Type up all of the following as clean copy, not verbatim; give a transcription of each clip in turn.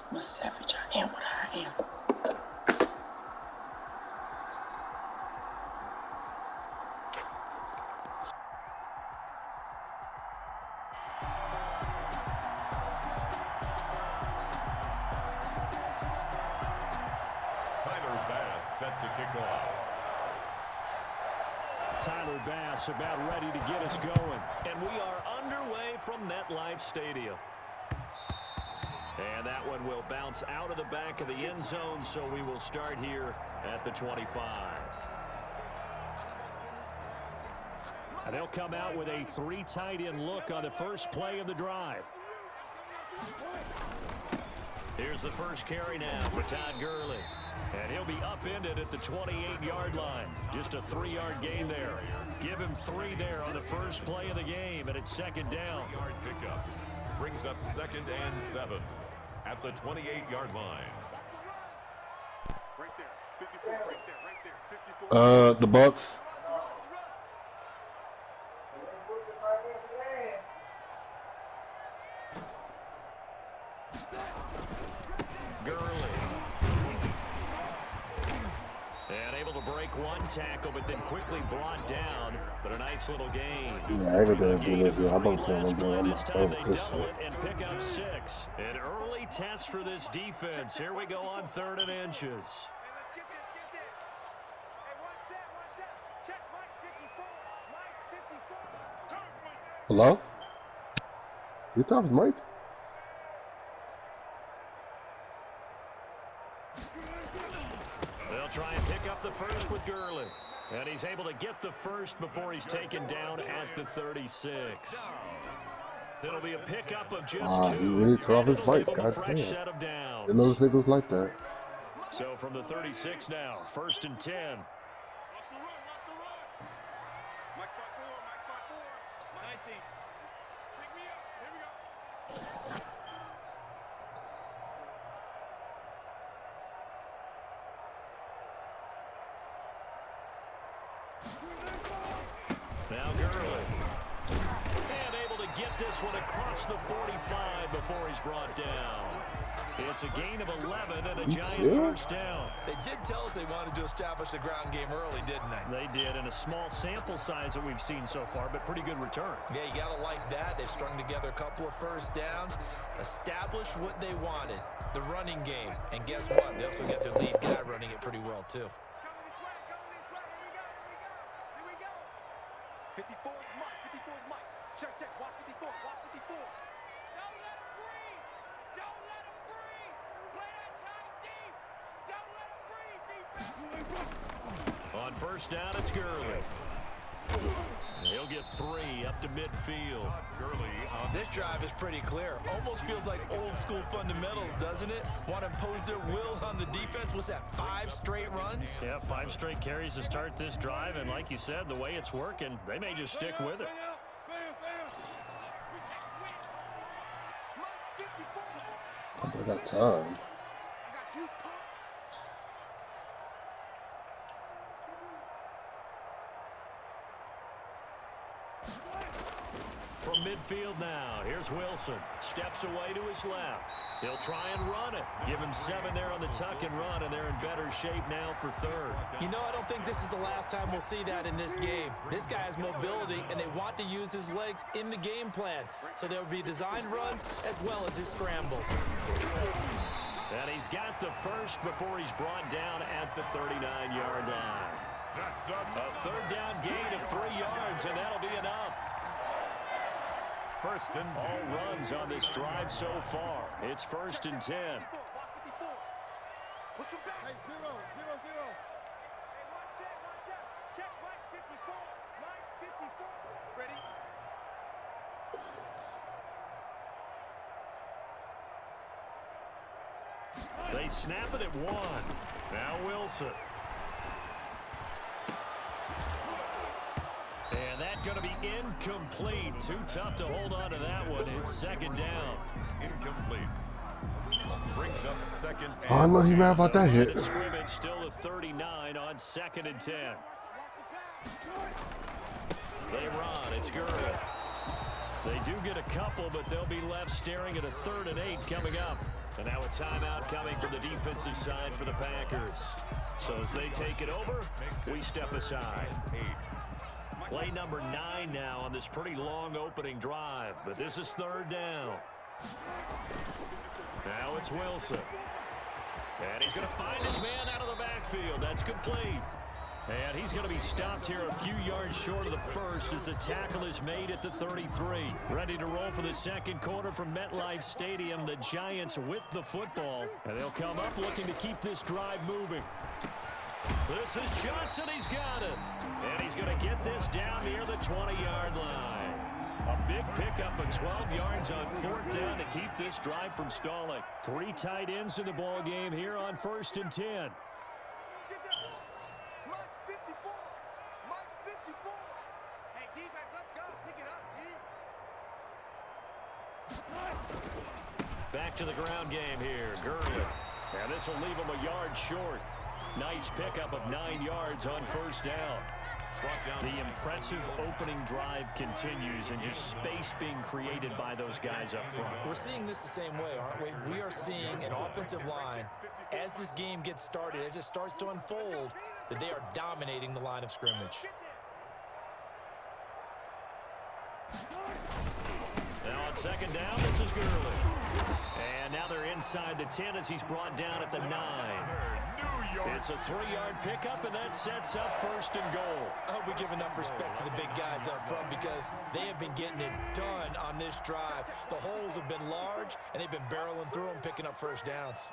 I'm a savage. I am what I am. Set to kick off. Tyler Bass about ready to get us going. And we are underway from MetLife Stadium. And that one will bounce out of the back of the end zone, so we will start here at the 25. And they'll come out with a 3 tight end look on the first play of the drive. Here's the first carry now for Todd Gurley. And he'll be upended at the 28-yard line. Just a 3-yard gain there. Give him 3 there on the first play of the game, and it's second down. 3-yard pickup brings up 2nd and 7 at the 28-yard line. Right there, 54, right there, 54. The Bucks. One tackle, but then quickly brought down. But a nice little gain. Yeah, I ain't gonna do this. I'm gonna Last play this time they double it and pick up 6. An early test for this defense. Here we go on 3rd and inches. Hello? You thought it was Mike? They'll try and pick up the first with Gurley. And he's able to get the first before he's taken down at the 36. It'll be a pickup of just 2. He really tore off his bike. God damn. Didn't notice it was like that. So from the 36 now, 1st and 10. Now Gurley. And able to get this one across the 45 before he's brought down. It's a gain of 11 and a giant first down. They did tell us they wanted to establish the ground game early, didn't they? They did, in a small sample size that we've seen so far, but pretty good return. Yeah, you got to like that. They've strung together a couple of first downs, established what they wanted, the running game. And guess what? They also get their lead guy running it pretty well, too. 54 is Mike. 54 is Mike. Check. Watch 54. Watch 54. Don't let him breathe. Don't let him breathe. Play that tight deep. Don't let him breathe. On first down, it's Gurley. He'll get 3 up to midfield. This drive is pretty clear. Almost feels like old school fundamentals, doesn't it? Want to impose their will on the defense. What's that, 5 straight runs? Yeah, 5 straight carries to start this drive. And like you said, the way it's working, they may just stick with it. I got time. From midfield now, here's Wilson. Steps away to his left. He'll try and run it. Give him 7 there on the tuck and run, and they're in better shape now for 3rd. You know, I don't think this is the last time we'll see that in this game. This guy has mobility, and they want to use his legs in the game plan. So there will be designed runs as well as his scrambles. And he's got the first before he's brought down at the 39-yard line. A 3rd down gain of 3 yards, and that'll be enough. 1st and 10. All runs on this drive so far. It's 1st and 10. Push him back. Hey, 0. Hey, one set. Check Mike 54. Mike 54. Ready? They snap it at 1. Now Wilson. And that's going to be incomplete. Too tough to hold on to that one. It's 2nd down. Incomplete. Brings up 2nd and I know he's mad about that hit. Scrimmage still at 39 on 2nd and 10. They run. It's Gurley. They do get a couple, but they'll be left staring at a 3rd and 8 coming up. And now a timeout coming from the defensive side for the Packers. So as they take it over, we step aside. Play number 9 now on this pretty long opening drive. But this is 3rd down. Now it's Wilson. And he's going to find his man out of the backfield. That's complete. And he's going to be stopped here a few yards short of the first as the tackle is made at the 33. Ready to roll for the second quarter from MetLife Stadium. The Giants with the football. And they'll come up looking to keep this drive moving. This is Johnson. He's got it. And he's going to get this down near the 20-yard line. A big pickup of 12 yards on 4th down to keep this drive from stalling. 3 tight ends in the ball game here on 1st and 10. Back to the ground game here. Gurley. And this will leave him a yard short. Nice pickup of 9 yards on 1st down. The impressive opening drive continues and just space being created by those guys up front. We're seeing this the same way, aren't we? We are seeing an offensive line, as this game gets started, as it starts to unfold, that they are dominating the line of scrimmage. Now on 2nd down, this is Gurley. And now they're inside the 10 as he's brought down at the 9. It's a 3-yard pickup, and that sets up 1st and goal. I hope we give enough respect to the big guys up front because they have been getting it done on this drive. The holes have been large, and they've been barreling through them, picking up 1st downs.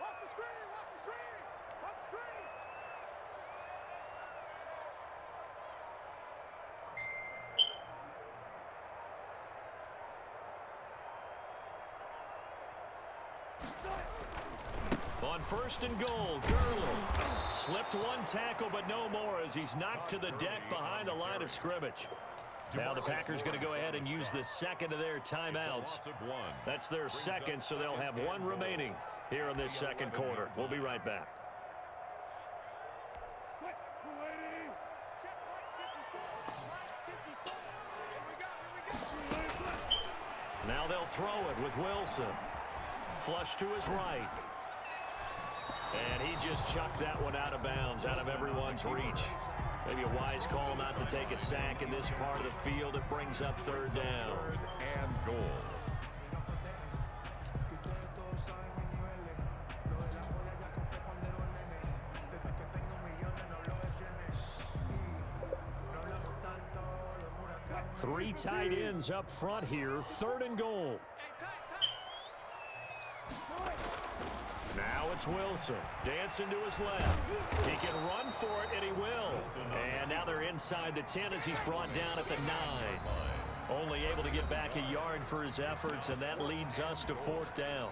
On 1st and goal, Gurley slipped 1 tackle, but no more as he's knocked to the deck behind the line of scrimmage. Now the Packers going to go ahead and use the 2nd of their timeouts. That's their 2nd, so they'll have 1 remaining here in this 2nd quarter. We'll be right back. Now they'll throw it with Wilson. Flush to his right. And he just chucked that one out of bounds, out of everyone's reach. Maybe a wise call not to take a sack in this part of the field. It brings up 3rd down. 3rd and goal. Three tight ends up front here. 3rd and goal. Now it's Wilson. Dancing to his left. He can run for it, and he will. And now they're inside the 10 as he's brought down at the 9. Only able to get back a yard for his efforts, and that leads us to 4th down.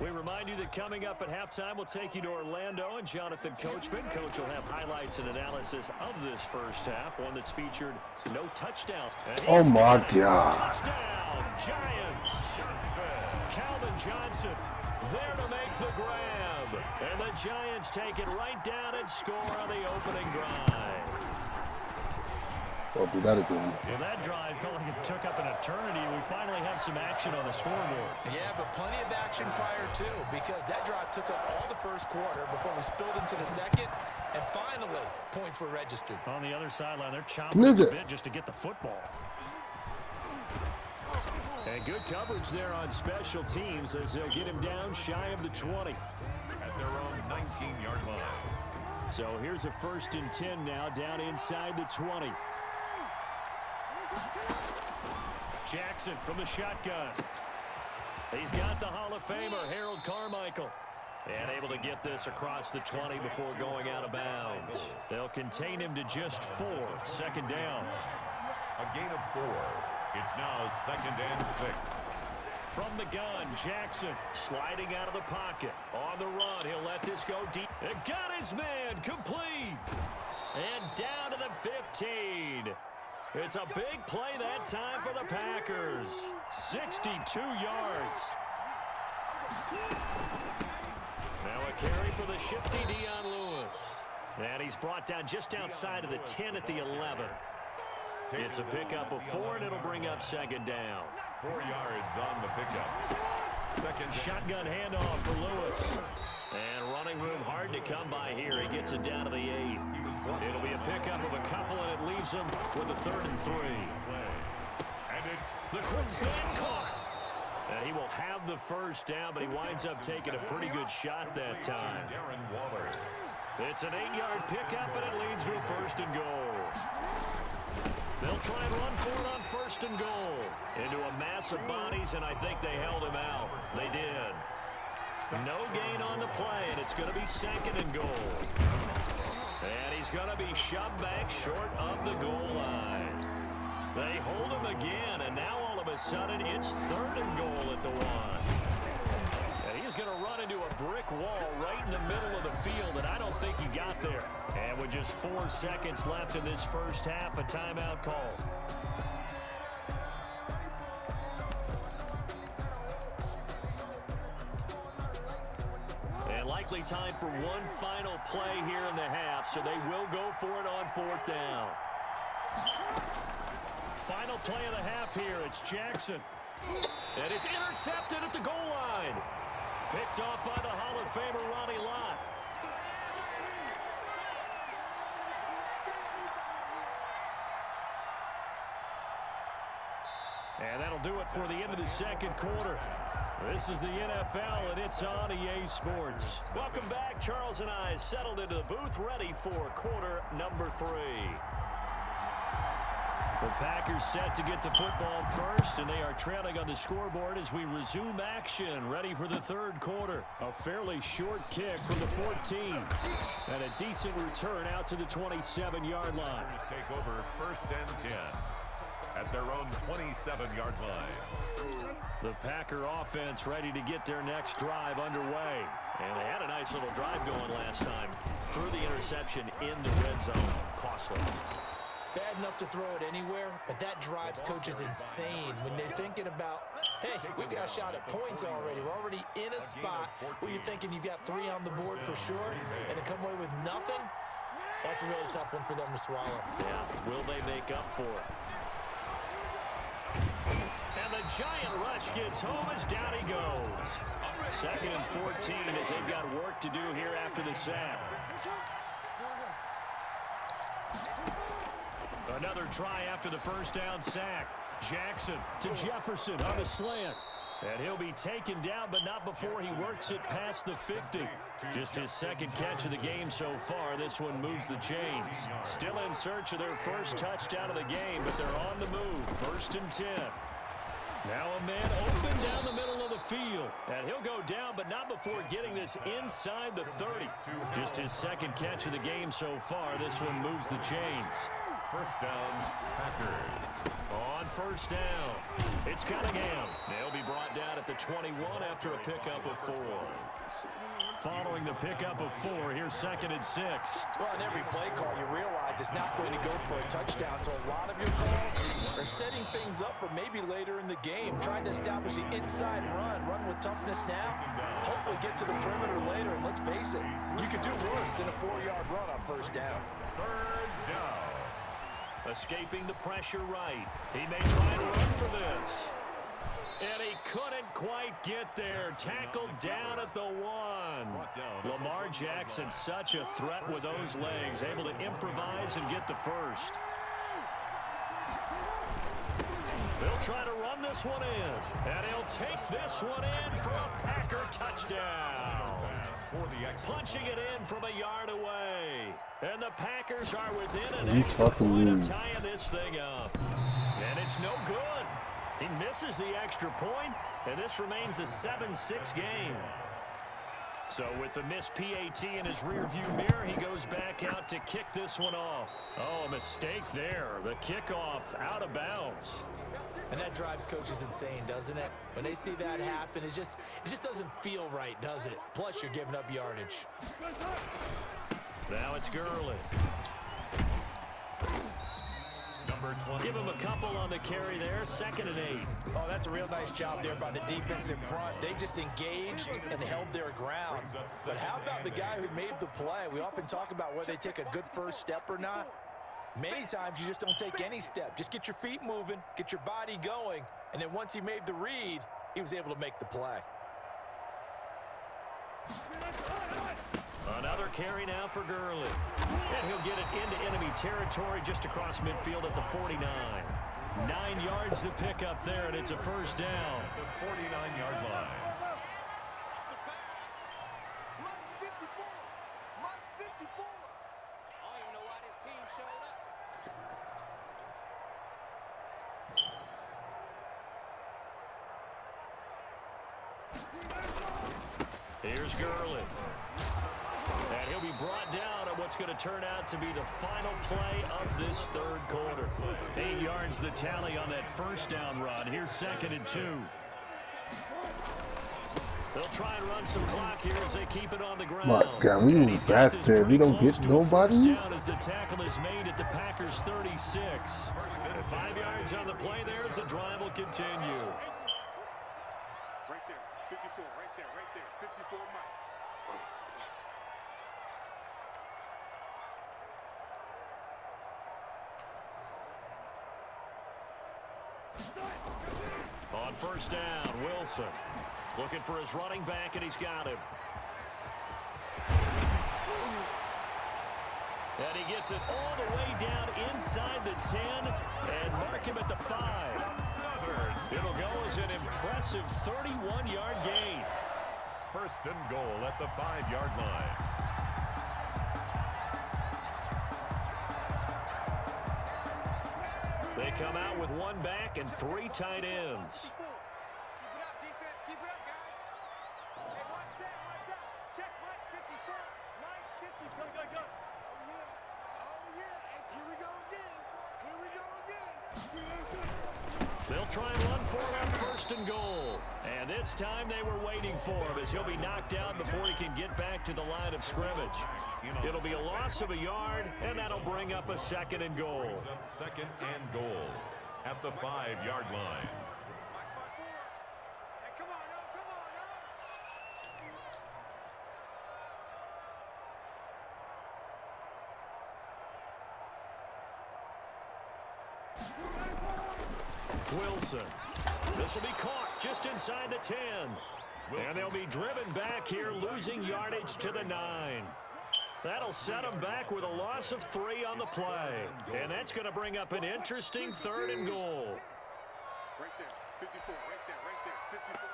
We remind you that coming up at halftime, we'll take you to Orlando and Jonathan Coachman. Coach will have highlights and analysis of this first half, one that's featured no touchdown. Oh my God. Touchdown, Giants. Calvin Johnson there to make the grab. And the Giants take it right down and score on the opening drive. Well, do that again. Well, that drive felt like it took up an eternity. We finally have some action on the scoreboard. Yeah, but plenty of action prior to, because that drive took up all the first quarter before we spilled into the 2nd, and finally, points were registered. On the other sideline, they're chomping at the bit just to get the football. And good coverage there on special teams as they'll get him down shy of the 20. At their own 19-yard line. So here's a 1st and 10 now, down inside the 20. Jackson from the shotgun. He's got the Hall of Famer, Harold Carmichael. And able to get this across the 20 before going out of bounds. They'll contain him to just 4. 2nd down. A gain of 4. It's now 2nd and 6. From the gun, Jackson sliding out of the pocket. On the run, he'll let this go deep. It got his man, complete. And down to the 15. It's a big play that time for the Packers. 62 yards. Now a carry for the shifty Dion Lewis. And he's brought down just outside of the 10 at the 11. It's a pickup of 4, and it'll bring up second down. 4 yards on the pickup. Second Shotgun handoff for Lewis. And running room hard to come by here. He gets it down to the 8. It'll be a pickup of a couple, and it leaves him with a 3rd and 3. And it's The quick slant caught. And he will have the first down, but he winds up taking a pretty good shot that time. Darren Waller. It's an 8-yard pickup, and it leads to a 1st and goal. They'll try and run for it on 1st and goal. Into a mass of bodies, and I think they held him out. They did. No gain on the play, and it's going to be 2nd and goal. And he's going to be shoved back short of the goal line. They hold him again, and now all of a sudden it's 3rd and goal at the 1. And he's going to run into a brick wall right in the middle of the field, and I don't think he got there. And with just 4 seconds left in this first half, a timeout call. And likely time for one final play here in the half, so they will go for it on 4th down. Final play of the half here. It's Jackson. And it's intercepted at the goal line. Picked off by the Hall of Famer Ronnie Lott. And that'll do it for the end of the second quarter. This is the NFL, and it's on EA Sports. Welcome back. Charles and I settled into the booth, ready for quarter number 3. The Packers set to get the football first, and they are trailing on the scoreboard as we resume action, ready for the 3rd quarter. A fairly short kick from the 14, and a decent return out to the 27-yard line. Take over 1st and 10 at their own 27-yard line. The Packer offense ready to get their next drive underway. And they had a nice little drive going last time. Threw the interception in the red zone. Costly. Bad enough to throw it anywhere, but that drives coaches insane when they're thinking about, hey, we got a shot at points already. We're already in a spot where you're thinking you got 3 on the board for sure, and to come away with nothing, that's a really tough one for them to swallow. Yeah, will they make up for it? And the giant rush gets home as down he goes. 2nd and 14 as they've got work to do here after the sack. Another try after the first down sack. Jackson to Jefferson on a slant. And he'll be taken down, but not before he works it past the 50. Just his 2nd catch of the game so far. This one moves the chains. Still in search of their first touchdown of the game, but they're on the move. 1st and 10. Now a man open down the middle of the field. And he'll go down, but not before getting this inside the 30. Just his 2nd catch of the game so far. This one moves the chains. 1st down, Packers. On 1st down, it's Cunningham. They'll be brought down at the 21 after a pickup of 4. Following the pickup of 4, here's 2nd and 6. Well, in every play call, you realize it's not going to go for a touchdown. So a lot of your calls are setting things up for maybe later in the game, trying to establish the inside run with toughness now, hopefully get to the perimeter later. And let's face it, you could do worse than a 4-yard run on 1st down. 3rd down. Escaping the pressure right. He may try and run for this. And he couldn't quite get there. Tackled down at the 1. Lamar Jackson, such a threat with those legs. Able to improvise and get the first. They'll try to run this one in. And he'll take this one in for a Packer touchdown. Punching it in from a yard away. And the Packers are within an extra point of tying this thing up. And it's no good. He misses the extra point, and this remains a 7-6 game. So with the missed PAT in his rearview mirror, he goes back out to kick this one off. Oh, a mistake there. The kickoff out of bounds. And that drives coaches insane, doesn't it? When they see that happen, it just doesn't feel right, does it? Plus, you're giving up yardage. Now it's Gurley. Number 20. Give him a couple on the carry there. 2nd and 8. Oh, that's a real nice job there by the defensive front. They just engaged and held their ground. But how about the guy who made the play? We often talk about whether they take a good first step or not. Many times you just don't take any step. Just get your feet moving, get your body going, and then once he made the read, he was able to make the play. Another carry now for Gurley. And he'll get it into enemy territory just across midfield at the 49. 9 yards to pick up there, and it's a first down. The 49-yard line. Here's Gurley. And he'll be brought down at what's going to turn out to be the final play of this third quarter. 8 yards the tally on that first down run. Here's 2nd and 2. They'll try and run some clock here as they keep it on the ground. My God, we was bad there. We don't get nobody. Down as the tackle is made at the Packers 36. And 5 yards on the play there as the drive will continue. Right there, 54, right there, 54 Mike. On first down, Wilson looking for his running back, and he's got him. And he gets it all the way down inside the 10 and mark him at the 5. It'll go as an impressive 31-yard gain. First and goal at the 5-yard line. They come out with 1 back and 3 tight ends. Keep it up, defense. Keep it up, guys. Hey, watch out. Check Mike 54. Mike 50. Go, go, go. Oh, yeah. And here we go again. They'll try and run for it on first and goal. And this time they were waiting for him as he'll be knocked down before he can get back to the line of scrimmage. It'll be a loss of a yard, and that'll bring up a 2nd and goal. Second and goal at the 5-yard line. Hey, come on, now. Wilson. This will be caught just inside the 10. And they'll be driven back here, losing yardage to the 9. That'll set them back with a loss of 3 on the play. And that's going to bring up an interesting 3rd and goal. Right there, 54, right there, 54.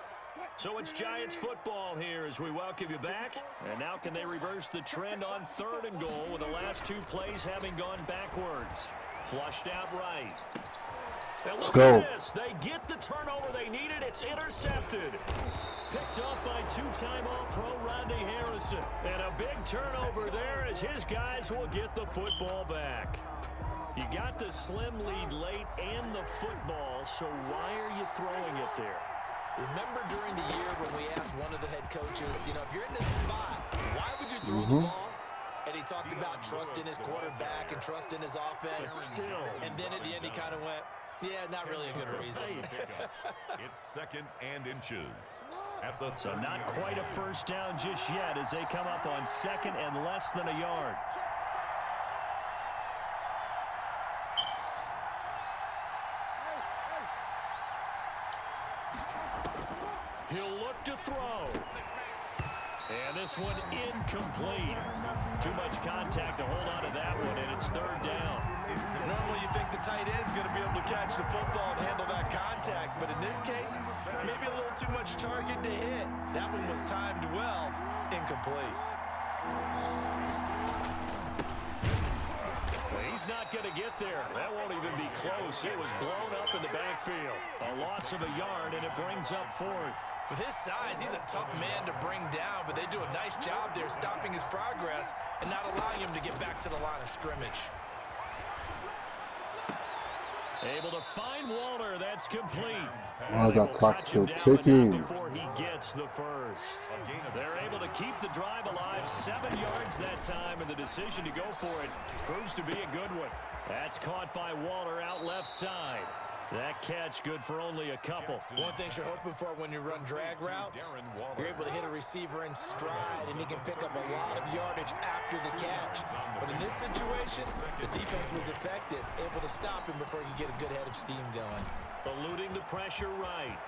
So it's Giants football here as we welcome you back. And now can they reverse the trend on 3rd and goal with the last 2 plays having gone backwards? Flushed out right. And look at this. They get the turnover they needed. It's intercepted. Picked up by 2-time All-Pro Rodney Harrison. And a big turnover there as his guys will get the football back. You got the slim lead late and the football, so why are you throwing it there? Remember during the year when we asked one of the head coaches, if you're in this spot, why would you throw the ball? And he talked about trust in his quarterback and trust in his offense. And then at the end he kind of went, yeah, not really a good reason. It's 2nd and inches. At the So not quite a first down just yet as they come up on 2nd and less than a yard. He'll look to throw. And this one incomplete. Too much contact to hold on to that one, and it's 3rd down. Normally you think the tight end's going to be able to catch the football and handle that contact, but in this case, maybe a little too much target to hit. That one was timed well, incomplete. He's not going to get there. That won't even be close. It was blown up in the backfield. A loss of a yard, and it brings up 4th. With his size, he's a tough man to bring down, but they do a nice job there stopping his progress and not allowing him to get back to the line of scrimmage. Able to find Walter. That's complete. Oh, that clock's still ticking. Before he gets the first. They're able to keep the drive alive. 7 yards that time, and the decision to go for it proves to be a good one. That's caught by Walter out left side. That catch good for only a couple. One thing you're hoping for when you run drag routes, you're able to hit a receiver in stride, and he can pick up a lot of yardage after the catch. But in this situation, the defense was effective, able to stop him before he could get a good head of steam going. Eluding the pressure right.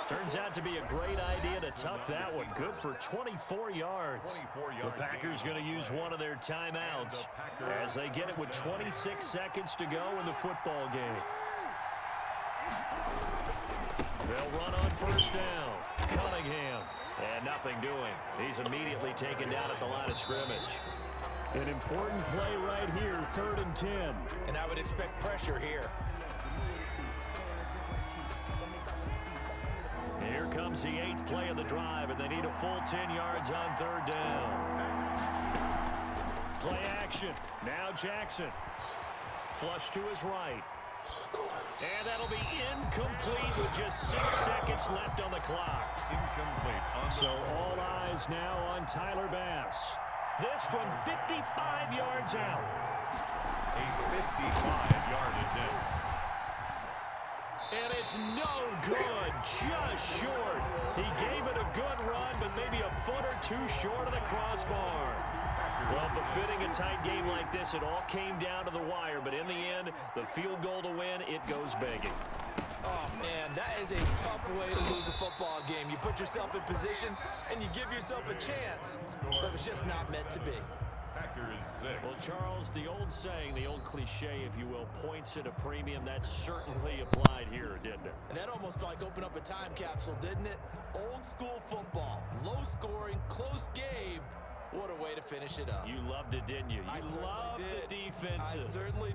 Turns out to be a great idea to tuck that one. Good for 24 yards. The Packers going to use one of their timeouts as they get it with 26 seconds to go in the football game. They'll run on first down. Cunningham. And nothing doing. He's immediately taken down at the line of scrimmage. An important play right here, 3rd and 10. And I would expect pressure here. Here comes the 8th play of the drive, and they need a full 10 yards on 3rd down. Play action. Now Jackson. Flush to his right. And that'll be incomplete with just 6 seconds left on the clock. Incomplete. So all eyes now on Tyler Bass. This from 55 yards out. A 55-yard attempt. And it's no good, just short. He gave it a good run, but maybe a foot or two short of the crossbar. Well, befitting a tight game like this, it all came down to the wire, but in the end, the field goal to win, it goes begging. Oh, man, that is a tough way to lose a football game. You put yourself in position, and you give yourself a chance, but it's just not meant to be. Packers 6. Well, Charles, the old saying, the old cliche, if you will, points at a premium, that certainly applied here, didn't it? And that almost like opened up a time capsule, didn't it? Old school football, low scoring, close game. What a way to finish it up. You loved it, didn't you? You loved the defenses. I certainly did.